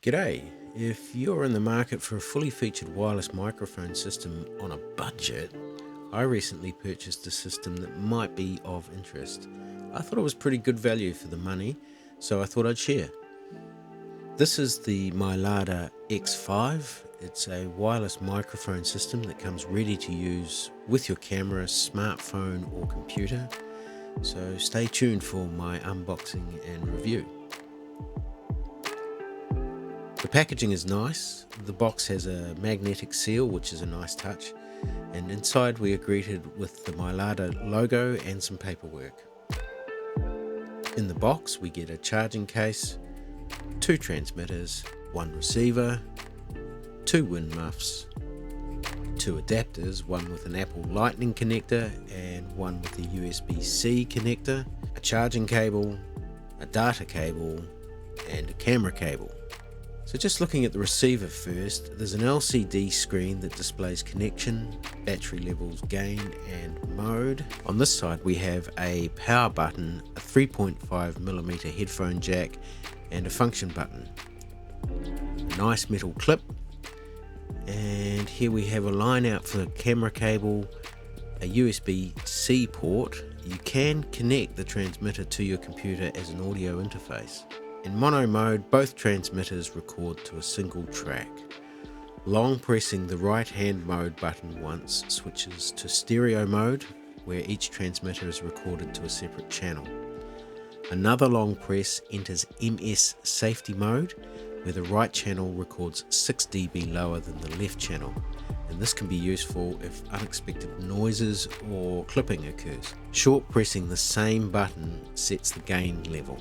G'day. If you're in the market for a fully featured wireless microphone system on a budget, I recently purchased a system that might be of interest. I thought it was pretty good value for the money, so I thought I'd share. This is the Mailada X5. It's a wireless microphone system that comes ready to use with your camera, smartphone or computer. So stay tuned for my unboxing and review. The packaging is nice. The box has a magnetic seal, which is a nice touch, and inside we are greeted with the Mailada logo and some paperwork. In the box we get a charging case, 2 transmitters, 1 receiver, 2 wind muffs, 2 adapters, one with an Apple Lightning connector and one with a USB-C connector, a charging cable, a data cable and a camera cable. So just looking at the receiver first, there's an LCD screen that displays connection, battery levels, gain and mode. On this side we have a power button, a 3.5mm headphone jack and a function button. A nice metal clip, and here we have a line out for the camera cable, a USB-C port. You can connect the transmitter to your computer as an audio interface. In mono mode, both transmitters record to a single track. Long pressing the right hand mode button once switches to stereo mode, where each transmitter is recorded to a separate channel. Another long press enters MS safety mode, where the right channel records 6 dB lower than the left channel, and this can be useful if unexpected noises or clipping occurs. Short pressing the same button sets the gain level.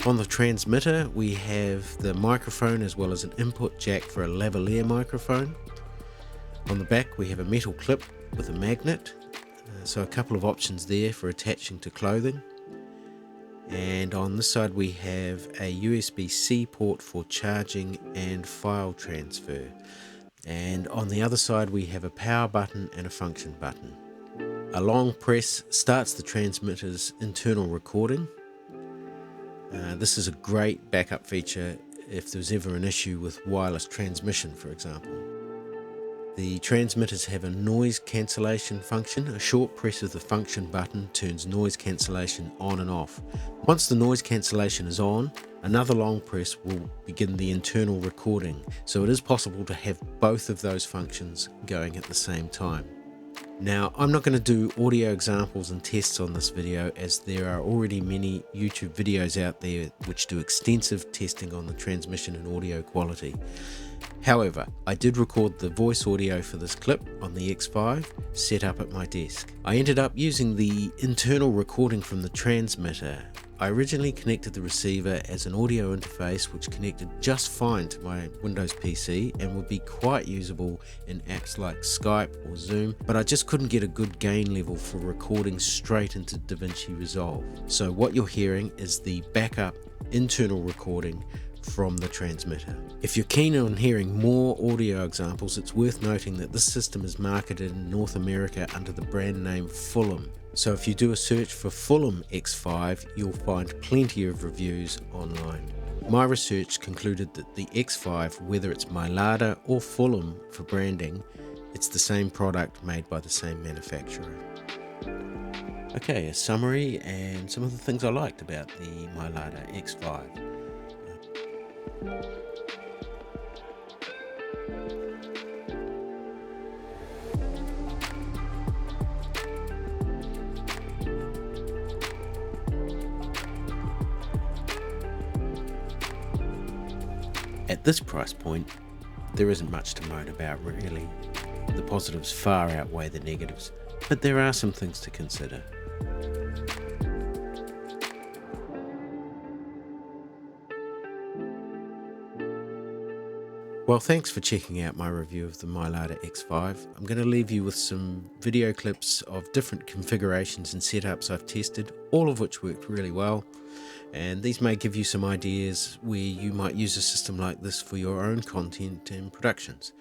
On the transmitter we have the microphone as well as an input jack for a lavalier microphone. On the back we have a metal clip with a magnet, so a couple of options there for attaching to clothing. And on this side we have a USB-C port for charging and file transfer. And on the other side we have a power button and a function button. A long press starts the transmitter's internal recording. This is a great backup feature if there's ever an issue with wireless transmission, for example. The transmitters have a noise cancellation function. A short press of the function button turns noise cancellation on and off. Once the noise cancellation is on, another long press will begin the internal recording, so it is possible to have both of those functions going at the same time. Now, I'm not going to do audio examples and tests on this video, as there are already many YouTube videos out there which do extensive testing on the transmission and audio quality. However, I did record the voice audio for this clip on the X5 set up at my desk. I ended up using the internal recording from the transmitter. I originally connected the receiver as an audio interface which connected just fine to my Windows PC and would be quite usable in apps like Skype or Zoom, but I just couldn't get a good gain level for recording straight into DaVinci Resolve. So what you're hearing is the backup internal recording from the transmitter. If you're keen on hearing more audio examples, it's worth noting that this system is marketed in North America under the brand name Fulham. So if you do a search for Fulham X5, you'll find plenty of reviews online. My research concluded that the X5, whether it's Mailada or Fulham for branding, it's the same product made by the same manufacturer. Okay, a summary and some of the things I liked about the Mailada X5. At this price point, there isn't much to moan about really. The positives far outweigh the negatives, but there are some things to consider. Well, thanks for checking out my review of the Mailada X5. I'm going to leave you with some video clips of different configurations and setups I've tested, all of which worked really well. And these may give you some ideas where you might use a system like this for your own content and productions.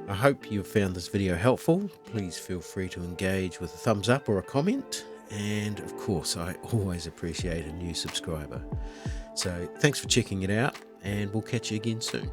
I hope you found this video helpful. Please feel free to engage with a thumbs up or a comment. And of course, I always appreciate a new subscriber. So thanks for checking it out, and we'll catch you again soon.